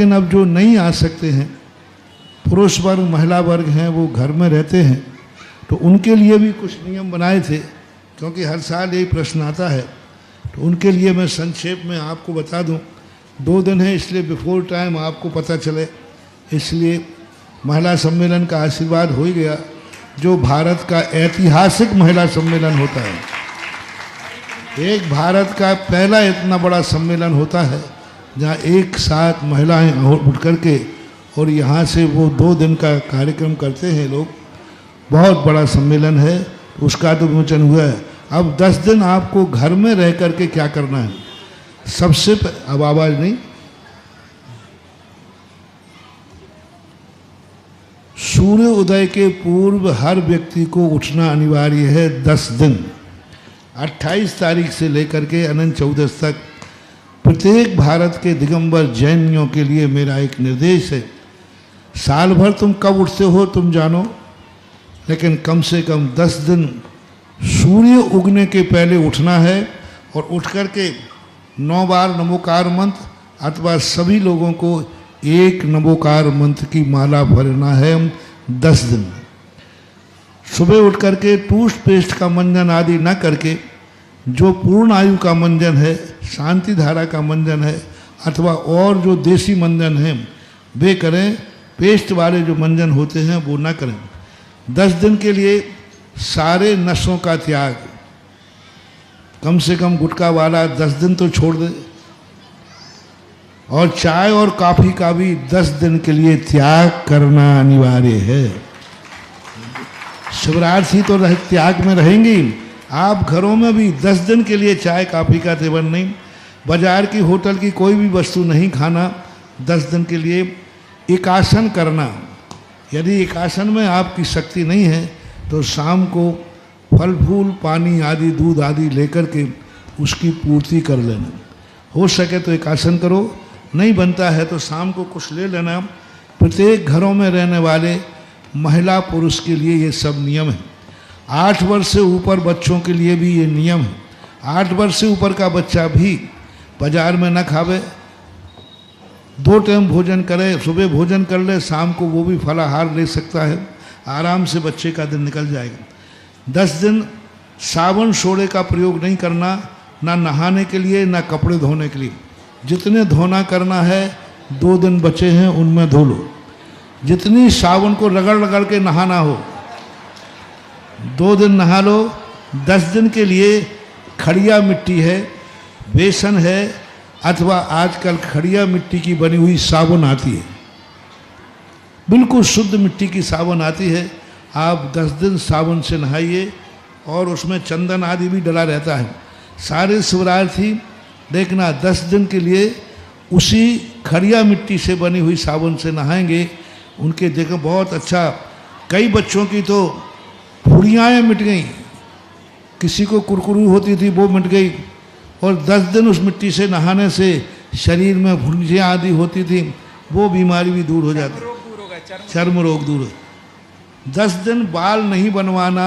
लेकिन अब जो नहीं आ सकते हैं, पुरुष वर्ग महिला वर्ग हैं, वो घर में रहते हैं, तो उनके लिए भी कुछ नियम बनाए थे, क्योंकि हर साल यही प्रश्न आता है। तो उनके लिए मैं संक्षेप में आपको बता दूं। 2 दिन है, इसलिए बिफोर टाइम आपको पता चले, इसलिए महिला सम्मेलन का आशीर्वाद हो ही गया, जो भारत का ऐतिहासिक महिला सम्मेलन होता है। एक भारत का पहला इतना बड़ा सम्मेलन होता है जहाँ एक साथ महिलाएं उठ करके और यहाँ से वो 2 दिन का कार्यक्रम करते हैं लोग। बहुत बड़ा सम्मेलन है, उसका तो विमोचन हुआ है। अब 10 दिन आपको घर में रह करके क्या करना है? सबसे अब आवाज़ नहीं, सूर्य उदय के पूर्व हर व्यक्ति को उठना अनिवार्य है 10 दिन। 28 तारीख से लेकर के अनंत चौदस तक प्रत्येक भारत के दिगंबर जैनियों के लिए मेरा एक निर्देश है। साल भर तुम कब उठते हो तुम जानो, लेकिन कम से कम 10 दिन सूर्य उगने के पहले उठना है और उठ करके 9 बार नमोकार मंत्र अथवा सभी लोगों को एक नमोकार मंत्र की माला भरना है। 10 दिन सुबह उठ करके टूथपेस्ट का मंजन आदि न करके जो पूर्ण आयु का मंजन है, शांति धारा का मंजन है, अथवा और जो देसी मंजन है वे करें। पेस्ट वाले जो मंजन होते हैं वो ना करें। 10 दिन के लिए सारे नशों का त्याग, कम से कम गुटखा वाला 10 दिन तो छोड़ दे, और चाय और कॉफी का भी 10 दिन के लिए त्याग करना अनिवार्य है। शिवरात्रि तो त्याग में रहेंगे। आप घरों में भी 10 दिन के लिए चाय कॉफी का सेवन नहीं, बाजार की होटल की कोई भी वस्तु नहीं खाना। 10 दिन के लिए एकासन करना। यदि एकासन में आपकी शक्ति नहीं है तो शाम को फल फूल पानी आदि दूध आदि लेकर के उसकी पूर्ति कर लेना। हो सके तो एकासन करो, नहीं बनता है तो शाम को कुछ ले लेना। प्रत्येक घरों में रहने वाले महिला पुरुष के लिए ये सब नियम है। 8 वर्ष से ऊपर बच्चों के लिए भी ये नियम है। 8 वर्ष से ऊपर का बच्चा भी बाजार में न खावे, 2 टाइम भोजन करे, सुबह भोजन कर ले, शाम को वो भी फलाहार ले सकता है। आराम से बच्चे का दिन निकल जाएगा। 10 दिन साबुन सोडे का प्रयोग नहीं करना, ना नहाने के लिए ना कपड़े धोने के लिए। जितने धोना करना है 2 दिन बचे हैं उनमें धो लो। जितनी साबुन को रगड़ रगड़ के नहाना हो 2 दिन नहा लो। 10 दिन के लिए खड़िया मिट्टी है, बेसन है, अथवा आजकल खड़िया मिट्टी की बनी हुई साबुन आती है, बिल्कुल शुद्ध मिट्टी की साबुन आती है। आप 10 दिन साबुन से नहाइए और उसमें चंदन आदि भी डला रहता है। सारे शिवरात्रि देखना 10 दिन के लिए उसी खड़िया मिट्टी से बनी हुई साबुन से नहाएंगे। उनके देखो बहुत अच्छा, कई बच्चों की तो फुड़ियाँ मिट गई, किसी को कुरकुरू होती थी वो मिट गई, और 10 दिन उस मिट्टी से नहाने से शरीर में फुंसियाँ आदि होती थी वो बीमारी भी दूर हो जाती, चर्म रोग दूर हो। 10 दिन बाल नहीं बनवाना।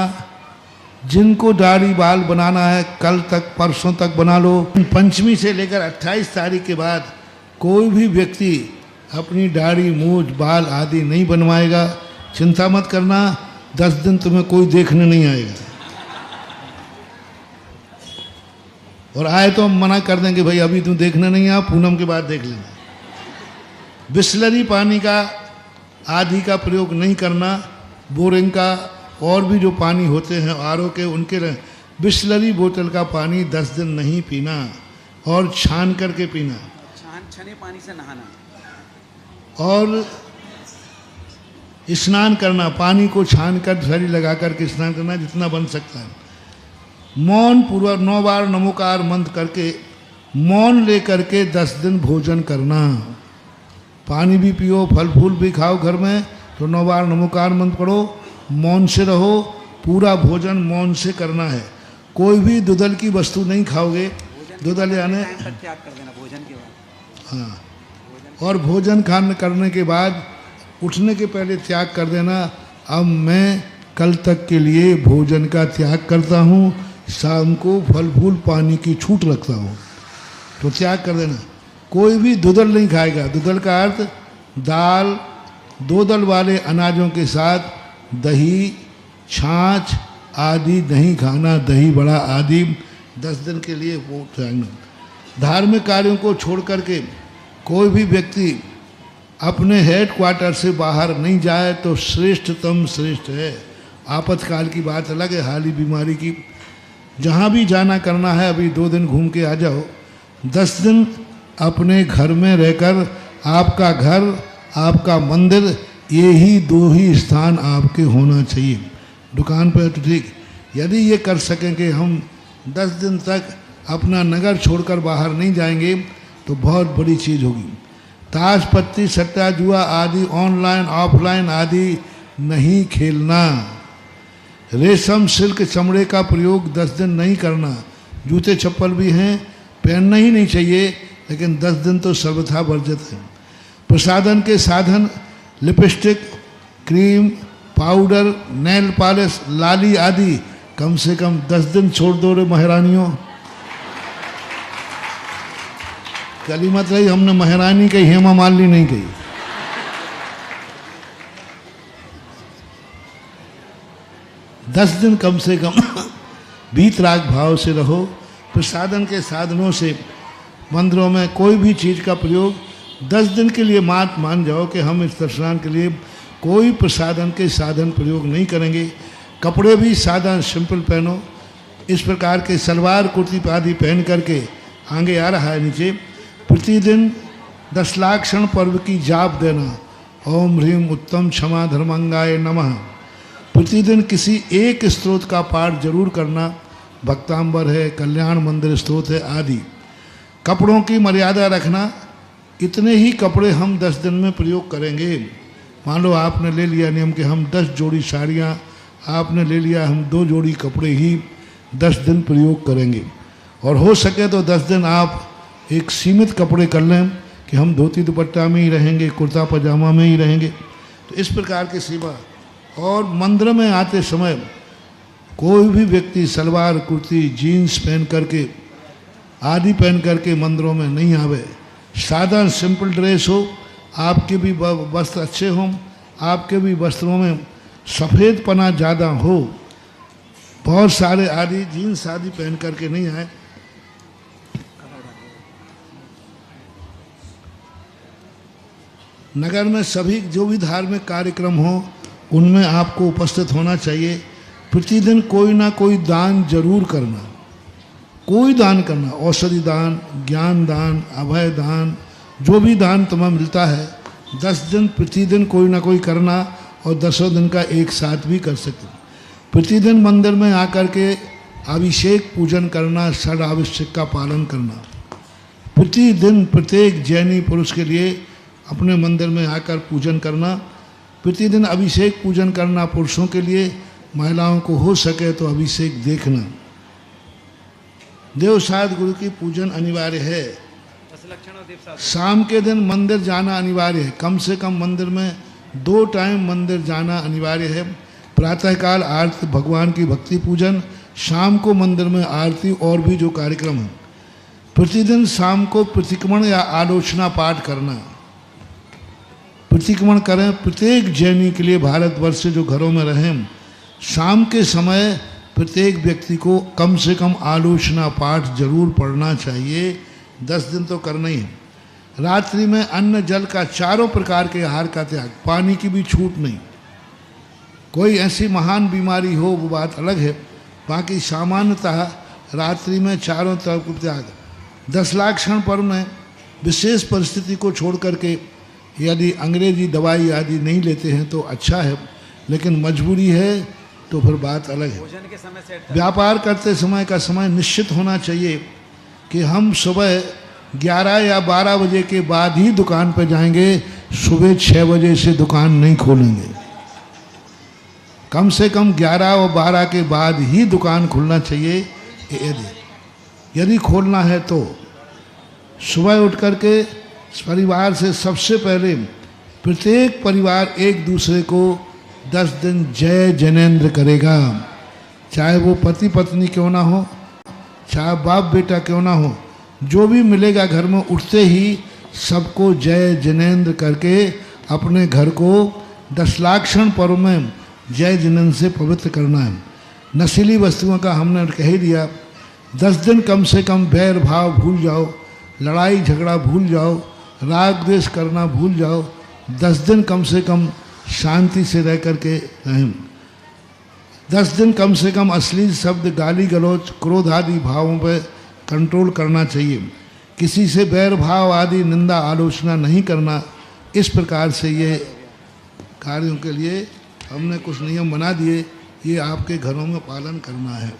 जिनको दाढ़ी बाल बनाना है कल तक परसों तक बना लो। पंचमी से लेकर 28 तारीख के बाद कोई भी व्यक्ति अपनी दाढ़ी मूछ बाल आदि नहीं बनवाएगा। चिंता मत करना, 10 दिन तुम्हें कोई देखने नहीं आएगा, और आए तो हम मना कर देंगे, भाई अभी तुम देखने नहीं आ, पूनम के बाद देख लेना। बिस्लरी पानी का आदि का प्रयोग नहीं करना। बोरिंग का और भी जो पानी होते हैं आरओ के, उनके बिस्लरी बोतल का पानी 10 दिन नहीं पीना और छान करके पीना। छाने पानी से नहाना और स्नान करना, पानी को छान कर शरीर लगा करके स्नान करना जितना बन सकता है। मौन पूर्वक 9 बार नमोकार मंत्र करके मौन ले करके 10 दिन भोजन करना। पानी भी पियो, फल फूल भी खाओ घर में, तो 9 बार नमोकार मंत्र पढ़ो, मौन से रहो। पूरा भोजन मौन से करना है। कोई भी दुधल की वस्तु नहीं खाओगे। दुधल यानी त्याग कर देना भोजन के बाद। हाँ, और भोजन खाने करने के बाद उठने के पहले त्याग कर देना। अब मैं कल तक के लिए भोजन का त्याग करता हूँ, शाम को फल फूल पानी की छूट रखता हूँ, तो त्याग कर देना। कोई भी दुदल नहीं खाएगा। दुदल का अर्थ दाल, दो दल वाले अनाजों के साथ दही, छाछ आदि नहीं खाना, दही बड़ा आदि 10 दिन के लिए वो खाना। धार्मिक कार्यों को छोड़ करके कोई भी व्यक्ति अपने हेड क्वार्टर से बाहर नहीं जाए तो श्रेष्ठतम श्रेष्ठ है। आपातकाल की बात अलग है, हाल ही बीमारी की। जहाँ भी जाना करना है अभी 2 दिन घूम के आ जाओ। 10 दिन अपने घर में रहकर आपका घर, आपका मंदिर, ये ही 2 ही स्थान आपके होना चाहिए। दुकान पर तो ठीक, यदि ये कर सकें कि हम 10 दिन तक अपना नगर छोड़कर बाहर नहीं जाएंगे तो बहुत बड़ी चीज़ होगी। ताश पत्ती सट्टा जुआ आदि ऑनलाइन ऑफलाइन आदि नहीं खेलना। रेशम सिल्क चमड़े का प्रयोग 10 दिन नहीं करना। जूते चप्पल भी हैं, पहनना ही नहीं चाहिए, लेकिन 10 दिन तो सर्वथा वर्जित है। प्रसाधन के साधन lipstick, cream, powder, nail polish, लाली आदि कम से कम 10 दिन छोड़ दो रे महारानियों। कली मत रही, हमने महारानी कही, हेमा मालिनी नहीं कही। 10 दिन कम से कम भीतराग भाव से रहो। प्रसाधन के साधनों से मंदिरों में कोई भी चीज़ का प्रयोग 10 दिन के लिए मात मान जाओ कि हम इस दर्शनान के लिए कोई प्रसाधन के साधन प्रयोग नहीं करेंगे। कपड़े भी सादा सिंपल पहनो। इस प्रकार के सलवार कुर्ती आदि पहन करके आगे आ रहा है नीचे। प्रतिदिन 10 लाख क्षण पर्व की जाप देना। ओम ह्रीम उत्तम क्षमा धर्मंगाय नमः। प्रतिदिन किसी एक स्त्रोत का पाठ जरूर करना। भक्तांबर है, कल्याण मंदिर स्त्रोत है आदि। कपड़ों की मर्यादा रखना। इतने ही कपड़े हम 10 दिन में प्रयोग करेंगे। मान लो आपने ले लिया नियम कि हम 10 जोड़ी साड़ियाँ, आपने ले लिया हम 2 जोड़ी कपड़े ही 10 दिन प्रयोग करेंगे। और हो सके तो 10 दिन आप एक सीमित कपड़े कर लें कि हम धोती दुपट्टा में ही रहेंगे, कुर्ता पजामा में ही रहेंगे। तो इस प्रकार की सीमा। और मंदिर में आते समय कोई भी व्यक्ति सलवार कुर्ती जीन्स पहन करके आदि पहन करके मंदिरों में नहीं आवे। सादा सिंपल ड्रेस हो, आपके भी वस्त्र अच्छे हों, आपके भी वस्त्रों में सफ़ेद पना ज़्यादा हो। बहुत सारे आदि जीन्स आदि पहन करके नहीं आए। नगर में सभी जो भी धार्मिक कार्यक्रम हो उनमें आपको उपस्थित होना चाहिए। प्रतिदिन कोई ना कोई दान जरूर करना। कोई दान करना, औषधि दान, ज्ञान दान, अभय दान, जो भी दान तुम्हें मिलता है 10 दिन प्रतिदिन कोई ना कोई करना। और 10 दिन का एक साथ भी कर सकते। प्रतिदिन मंदिर में आकर के अभिषेक पूजन करना, षड आवश्यक का पालन करना। प्रतिदिन प्रत्येक जैनी पुरुष के लिए अपने मंदिर में आकर पूजन करना। प्रतिदिन अभिषेक पूजन करना पुरुषों के लिए। महिलाओं को हो सके तो अभिषेक देखना। देवसाद गुरु की पूजन अनिवार्य है। शाम के दिन मंदिर जाना अनिवार्य है। कम से कम मंदिर में 2 टाइम मंदिर जाना अनिवार्य है। प्रातःकाल आरती, भगवान की भक्ति पूजन, शाम को मंदिर में आरती और भी जो कार्यक्रम है। प्रतिदिन शाम को प्रतिक्रमण या आलोचना पाठ करना। प्रतिक्रमण करें। प्रत्येक जैनी के लिए भारतवर्ष से जो घरों में रहें, शाम के समय प्रत्येक व्यक्ति को कम से कम आलोचना पाठ जरूर पढ़ना चाहिए। 10 दिन तो करना ही है। रात्रि में अन्न जल का 4 प्रकार के आहार का त्याग। पानी की भी छूट नहीं। कोई ऐसी महान बीमारी हो वो बात अलग है, बाकी सामान्यतः रात्रि में 4 तरफ त्याग। 10 लाख क्षण पर्व में विशेष परिस्थिति को छोड़ करके यदि अंग्रेजी दवाई आदि नहीं लेते हैं तो अच्छा है, लेकिन मजबूरी है तो फिर बात अलग है। भोजन के समय सेट व्यापार करते समय का समय निश्चित होना चाहिए कि हम सुबह 11 या 12 बजे के बाद ही दुकान पर जाएंगे। सुबह 6 बजे से दुकान नहीं खोलेंगे। कम से कम 11 और 12 के बाद ही दुकान खुलना चाहिए। यदि खोलना है तो सुबह उठ करके परिवार से सबसे पहले प्रत्येक परिवार एक दूसरे को 10 दिन जय जैनेन्द्र करेगा। चाहे वो पति पत्नी क्यों ना हो, चाहे बाप बेटा क्यों ना हो, जो भी मिलेगा घर में उठते ही सबको जय जिनेंद्र करके अपने घर को 10 लाक्षण पर्व में जय जिनेंद्र से पवित्र करना है। नशीली वस्तुओं का हमने कह ही दिया। 10 दिन कम से कम बैर भाव भूल जाओ, लड़ाई झगड़ा भूल जाओ, राग द्वेष करना भूल जाओ। 10 दिन कम से कम शांति से रह करके रहें। 10 दिन कम से कम अश्लील शब्द, गाली गलौज, क्रोध आदि भावों पर कंट्रोल करना चाहिए। किसी से बैर भाव आदि निंदा आलोचना नहीं करना। इस प्रकार से ये कार्यों के लिए हमने कुछ नियम बना दिए, ये आपके घरों में पालन करना है।